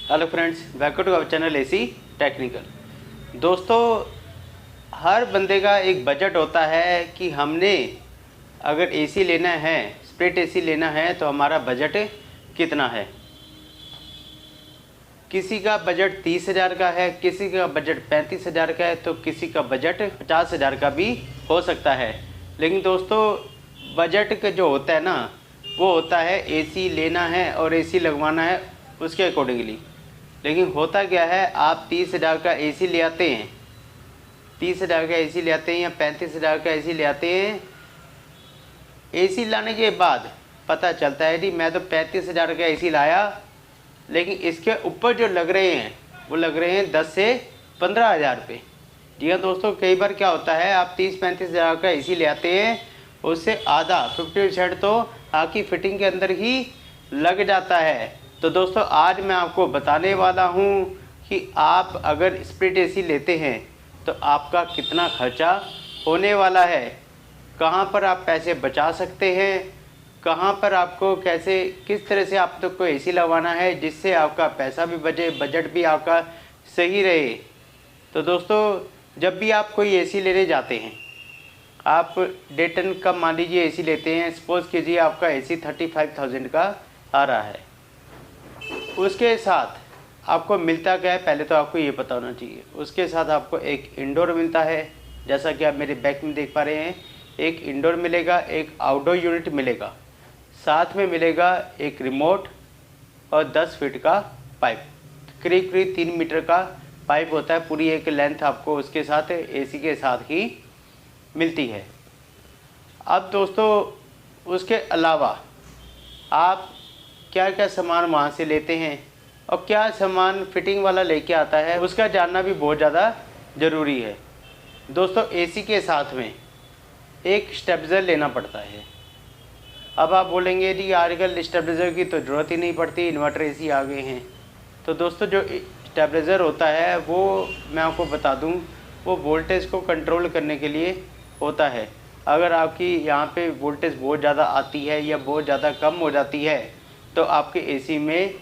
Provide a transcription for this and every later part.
Hello friends, welcome to our channel AC technical. दोस्तों, हर बंदे का एक बजट होता है कि हमने अगर एसी लेना है, स्प्लिट एसी लेना है तो हमारा बजट कितना है। किसी का बजट 30,000 का है, किसी का बजट 35,000 का है, तो किसी का बजट 50,000 का भी हो सकता है। लेकिन दोस्तों, बजट का जो होता है ना, वो होता है एसी लेना है और एसी लगवाना है उसके अकॉर्डिंगली। लेकिन होता क्या है, आप 30,000 का एसी ले आते हैं, 30,000 का एसी ले आते हैं या 35,000 का एसी ले आते हैं। एसी लाने के बाद पता चलता है कि मैं तो 35,000 का एसी लाया, लेकिन इसके ऊपर जो लग रहे हैं वो लग रहे हैं 10 से 15,000 रुपये। जी हाँ दोस्तों, कई बार क्या होता है, आप 30-35,000 का एसी ले आते हैं, उससे आधा 50% तो आपकी फिटिंग के अंदर ही लग जाता है। तो दोस्तों, आज मैं आपको बताने वाला हूँ कि आप अगर स्प्लिट एसी लेते हैं तो आपका कितना खर्चा होने वाला है, कहाँ पर आप पैसे बचा सकते हैं, कहाँ पर आपको कैसे किस तरह से आप तक को एसी लगवाना है जिससे आपका पैसा भी बचे, बजट भी आपका सही रहे। तो दोस्तों, जब भी आप कोई एसी लेने जाते हैं, आप डेटन का मान लीजिए एसी लेते हैं, सपोज़ कीजिए आपका एसी 35,000 का आ रहा है। उसके साथ आपको मिलता क्या है, पहले तो आपको ये पता होना चाहिए। उसके साथ आपको एक इंडोर मिलता है, जैसा कि आप मेरे बैक में देख पा रहे हैं। एक इंडोर मिलेगा, एक आउटडोर यूनिट मिलेगा, साथ में मिलेगा एक रिमोट और 10 फीट का पाइप, करीब 3 मीटर का पाइप होता है। पूरी एक लेंथ आपको उसके साथ एसी के साथ ही मिलती है। अब दोस्तों, उसके अलावा आप क्या क्या सामान वहाँ से लेते हैं और क्या सामान फिटिंग वाला लेके आता है, उसका जानना भी बहुत ज़्यादा ज़रूरी है। दोस्तों, एसी के साथ में एक स्टेबलाइजर लेना पड़ता है। अब आप बोलेंगे जी आजकल स्टेबलाइजर की तो ज़रूरत ही नहीं पड़ती, इन्वर्टर एसी आ गए हैं। तो दोस्तों, जो स्टेबलाइजर होता है वो मैं आपको बता दूं, वो वोल्टेज को कंट्रोल करने के लिए होता है। अगर आपकी यहाँ पे वोल्टेज बहुत ज़्यादा आती है या बहुत ज़्यादा कम हो जाती है तो आपके एसी में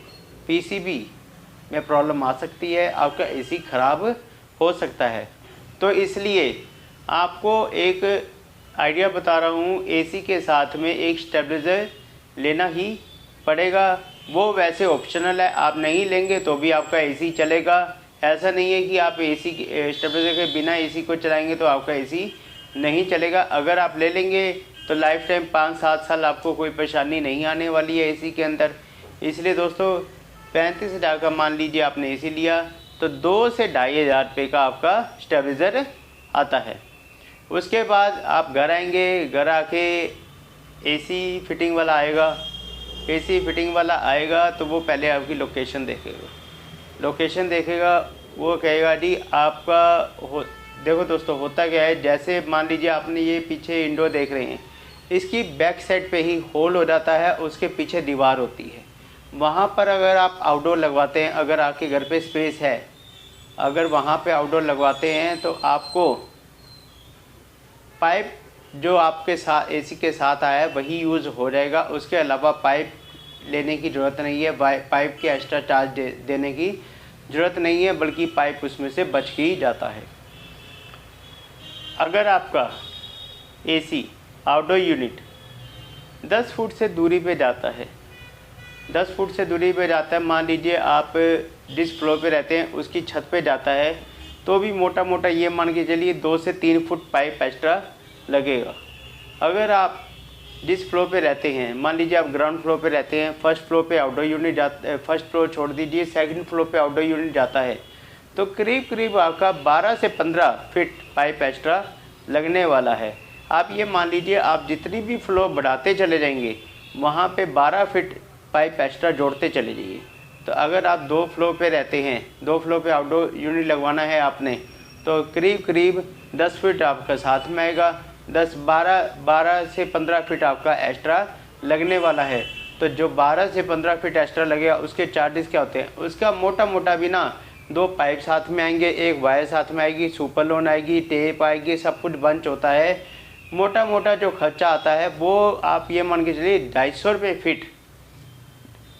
पीसीबी में प्रॉब्लम आ सकती है, आपका एसी ख़राब हो सकता है। तो इसलिए आपको एक आइडिया बता रहा हूँ, एसी के साथ में एक स्टेबलाइजर लेना ही पड़ेगा। वो वैसे ऑप्शनल है, आप नहीं लेंगे तो भी आपका एसी चलेगा। ऐसा नहीं है कि आप एसी स्टेबलाइजर के बिना एसी को चलाएंगे तो आपका एसी नहीं चलेगा। अगर आप ले लेंगे तो लाइफ टाइम 5-7 साल आपको कोई परेशानी नहीं आने वाली है एसी के अंदर। इसलिए दोस्तों, 35,000 का मान लीजिए आपने एसी लिया तो 2 से 2,500 रुपये का आपका स्टेबलाइजर आता है। उसके बाद आप घर आएंगे, घर आके एसी फिटिंग वाला आएगा। एसी फिटिंग वाला आएगा तो वो पहले आपकी लोकेशन देखेगा, लोकेशन देखेगा, वो कहेगा जी आपका देखो दोस्तों, होता क्या है, जैसे मान लीजिए आपने ये पीछे इंडोर देख रहे हैं, इसकी बैक साइड पे ही होल हो जाता है, उसके पीछे दीवार होती है। वहाँ पर अगर आप आउटडोर लगवाते हैं, अगर आपके घर पे स्पेस है, अगर वहाँ पे आउटडोर लगवाते हैं तो आपको पाइप जो आपके साथ एसी के साथ आया है वही यूज़ हो जाएगा। उसके अलावा पाइप लेने की ज़रूरत नहीं है, पाइप के एक्स्ट्रा चार्ज देने की ज़रूरत नहीं है, बल्कि पाइप उसमें से बच के ही जाता है। अगर आपका एसी आउटडोर यूनिट 10 फुट से दूरी पे जाता है, 10 फुट से दूरी पे जाता है, मान लीजिए आप जिस फ्लोर पे रहते हैं उसकी छत पे जाता है, तो भी मोटा मोटा ये मान के चलिए 2 से 3 फुट पाइप एक्स्ट्रा लगेगा। अगर आप जिस फ्लोर पे रहते हैं, मान लीजिए आप ग्राउंड फ्लोर पे रहते हैं, फर्स्ट फ्लोर पे आउटडोर यूनिट जाता, फर्स्ट फ्लोर छोड़ दीजिए, सेकंड फ्लोर पे आउटडोर यूनिट जाता है, तो करीब करीब आपका 12 से 15 फीट पाइप एक्स्ट्रा लगने वाला है। आप ये मान लीजिए, आप जितनी भी फ्लोर बढ़ाते चले जाएंगे वहाँ पे 12 फीट पाइप एक्स्ट्रा जोड़ते चले जाइए। तो अगर आप 2 फ्लोर पे रहते हैं, 2 फ्लोर पे आउटडोर यूनिट लगवाना है आपने, तो करीब करीब 10 फीट आपका साथ में आएगा, 12 से 15 फीट आपका एक्स्ट्रा लगने वाला है। तो जो 12 से 15 फीट एक्स्ट्रा लगेगा उसके चार्जेस क्या होते हैं, उसका मोटा मोटा भी ना 2 पाइप साथ में आएंगे, एक वायर साथ में आएगी, सुपर लोन आएगी, टेप आएगी, सब कुछ बंच होता है। मोटा मोटा जो खर्चा आता है वो आप ये मान के चलिए 250 रुपये फीट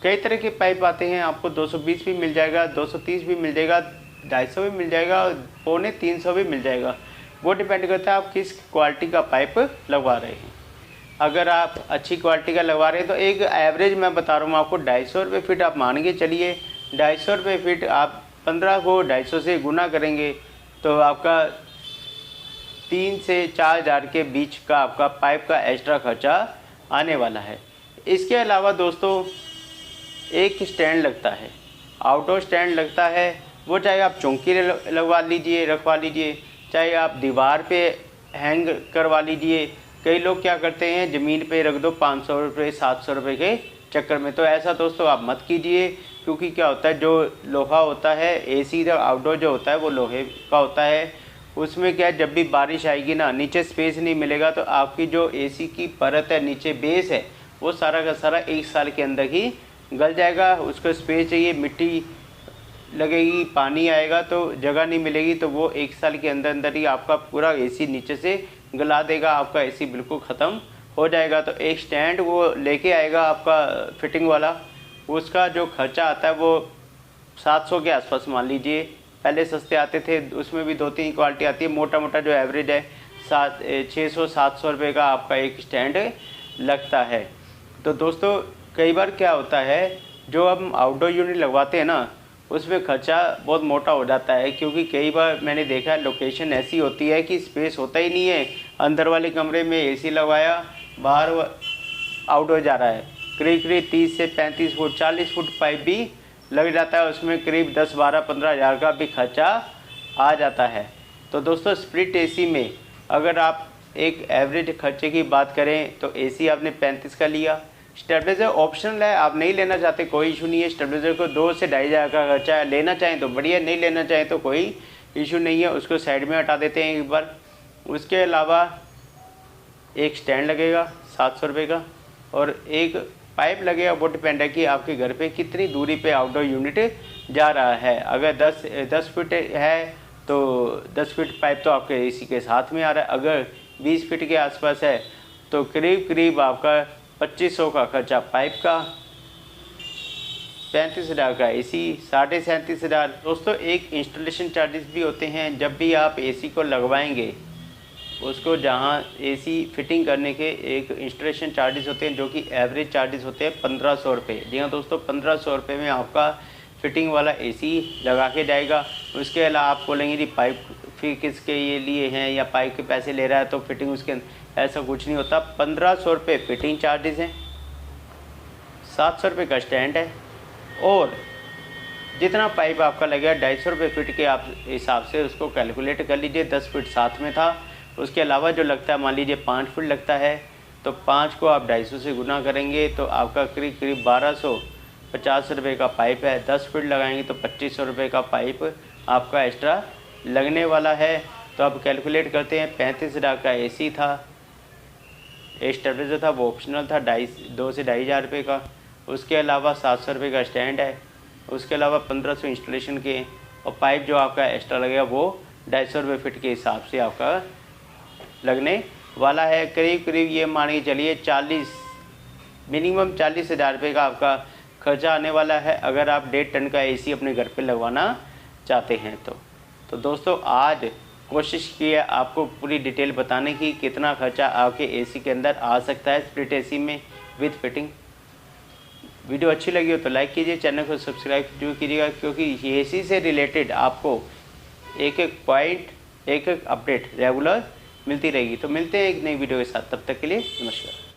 कई तरह के पाइप आते हैं, आपको 220 भी मिल जाएगा, 230 भी मिल जाएगा, 250 भी मिल जाएगा, 250 भी मिल जाएगा। वो डिपेंड करता है आप किस क्वालिटी का पाइप लगवा रहे हैं। अगर आप अच्छी क्वालिटी का लगवा रहे हैं तो एक एवरेज मैं बता रहा हूँ आपको, 250 रुपये फीट आप मान के चलिए। 250 रुपये फीट आप 15 को 250 से गुना करेंगे तो आपका 3 से 4 हज़ार के बीच का आपका पाइप का एक्स्ट्रा खर्चा आने वाला है। इसके अलावा दोस्तों एक स्टैंड लगता है, आउटडोर स्टैंड लगता है, वो चाहे आप चौकी लगवा लीजिए, रखवा लीजिए, चाहे आप दीवार पे हैंग करवा लीजिए। कई लोग क्या करते हैं, ज़मीन पे रख दो 500 रुपये 700 रुपये के चक्कर में। तो ऐसा दोस्तों आप मत कीजिए, क्योंकि क्या होता है जो लोहा होता है, एसी जो आउटडोर जो होता है वो लोहे का होता है। उसमें क्या है, जब भी बारिश आएगी ना, नीचे स्पेस नहीं मिलेगा तो आपकी जो एसी की परत है, नीचे बेस है, वो सारा का सारा 1 साल के अंदर ही गल जाएगा। उसको स्पेस चाहिए, मिट्टी लगेगी, पानी आएगा तो जगह नहीं मिलेगी, तो वो 1 साल के अंदर अंदर ही आपका पूरा एसी नीचे से गला देगा, आपका एसी बिल्कुल ख़त्म हो जाएगा। तो एक स्टैंड वो लेके आएगा आपका फिटिंग वाला, उसका जो खर्चा आता है वो 700 के आसपास मान लीजिए। पहले सस्ते आते थे, उसमें भी 2-3 क्वालिटी आती है, मोटा मोटा जो एवरेज है 600-700 रुपये का आपका एक स्टैंड लगता है। तो दोस्तों कई बार क्या होता है, जो हम आउटडोर यूनिट लगवाते हैं ना, उसमें खर्चा बहुत मोटा हो जाता है, क्योंकि कई बार मैंने देखा है लोकेशन ऐसी होती है कि स्पेस होता ही नहीं है। अंदर वाले कमरे में एसी लगवाया, बाहर आउटडोर जा रहा है, करीब करीब 30 से 35 फुट 40 फुट पाइप भी लग जाता है, उसमें करीब 10-12-15 हज़ार का भी खर्चा आ जाता है। तो दोस्तों स्प्लिट एसी में अगर आप एक एवरेज खर्चे की बात करें तो एसी आपने 35 का लिया। स्टेबलाइजर ऑप्शनल है, आप नहीं लेना चाहते कोई इशू नहीं है। स्टेबलाइजर को 2 से 2.5 हज़ार का खर्चा है, लेना चाहें तो बढ़िया, नहीं लेना चाहें तो कोई इशू नहीं है, उसको साइड में हटा देते हैं एक बार। उसके अलावा एक स्टैंड लगेगा 700 रुपये का, और एक पाइप लगेगा। वो डिपेंड है कि आपके घर पे कितनी दूरी पे आउटडोर यूनिट जा रहा है। अगर 10 फीट है तो 10 फीट पाइप तो आपके एसी के साथ में आ रहा है। अगर 20 फीट के आसपास है तो करीब करीब आपका 2500 का खर्चा पाइप का, 35 हज़ार का एसी, 37.5 हज़ार। दोस्तों एक इंस्टॉलेशन चार्जेस भी होते हैं। जब भी आप एसी को लगवाएंगे, उसको जहां एसी फिटिंग करने के एक इंस्टॉलेशन चार्जेस होते हैं, जो कि एवरेज चार्जेस होते हैं 1500 रुपये। जी हाँ दोस्तों, 1500 रुपये में आपका फिटिंग वाला एसी लगा के जाएगा। उसके अलावा आप बोलेंगे जी पाइप फिर किसके ये लिए हैं, या पाइप के पैसे ले रहा है तो फिटिंग उसके, ऐसा कुछ नहीं होता। 1500 रुपये फिटिंग चार्जेस हैं, 700 रुपये का स्टैंड है, और जितना पाइप आपका लगेगा 250 रुपये फीट के आप हिसाब से उसको कैलकुलेट कर लीजिए। 10 फीट साथ में था। उसके अलावा जो लगता है, मान लीजिए 5 फीट लगता है, तो 5 को आप 250 से गुना करेंगे तो आपका करीब करीब 1250 रुपये का पाइप है। 10 फीट लगाएंगे तो 2500 रुपये का पाइप आपका एक्स्ट्रा लगने वाला है। तो आप कैलकुलेट करते हैं। 35 हज़ार का एसी था, एक स्टेबलाइजर था वो ऑप्शनल था 2 से 2.5 हज़ार रुपये का। उसके अलावा 700 रुपये का स्टैंड है। उसके अलावा 1500 इंस्टॉलेशन के, और पाइप जो आपका एक्स्ट्रा लगेगा वो 250 रुपये फीट के हिसाब से आपका लगने वाला है। करीब करीब ये मान के चलिए 40 मिनिमम 40 हज़ार रुपये का आपका खर्चा आने वाला है, अगर आप 1.5 टन का एसी अपने घर पे लगवाना चाहते हैं तो दोस्तों आज कोशिश की है आपको पूरी डिटेल बताने की, कितना खर्चा आपके एसी के अंदर आ सकता है स्प्लिट एसी में विद फिटिंग। वीडियो अच्छी लगी हो तो लाइक कीजिए, चैनल को सब्सक्राइब जरूर कीजिएगा, क्योंकि एसी से रिलेटेड आपको एक एक पॉइंट, एक एक अपडेट रेगुलर मिलती रहेगी। तो मिलते हैं एक नई वीडियो के साथ, तब तक के लिए नमस्कार।